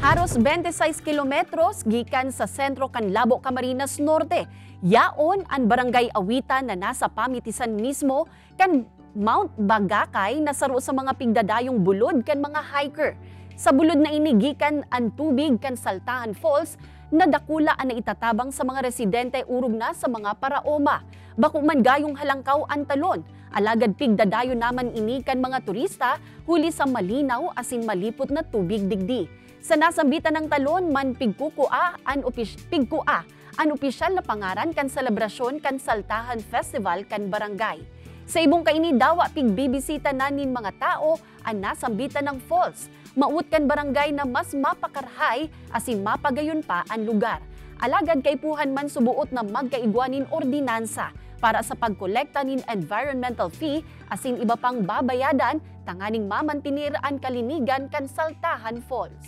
Haros 26 kilometros gikan sa sentro kan Labo, Camarines Norte. Yaon ang barangay Awitan na nasa pamitisan mismo kan Mount Bagakay na saro sa mga pigdadayong bulod kan mga hiker. Sa bulod na ini gikan ang tubig kan Saltahan Falls na dakula ang naitatabang sa mga residente urog na sa mga paraoma. Bako man gayong halangkaw ang talon. Alagad pigdadayo naman ini kan mga turista huli sa malinaw asin malipot na tubig digdi. Sa nasambitan ng talon man pigkukua ang opisyal na pangaran kan selebrasyon kan Saltahan Festival kan barangay. Sa ibong kaini dawa pigbibisita nanin mga tao ang nasambitan ng falls. Maut kan barangay na mas mapakarhay asin mapagayon pa ang lugar. Alagad kay puhan man subuot na magkaigwanin ordinansa para sa pagkolekta nin environmental fee asin iba pang babayadan tanganing mamantinir ang kalinigan kan Saltahan Falls.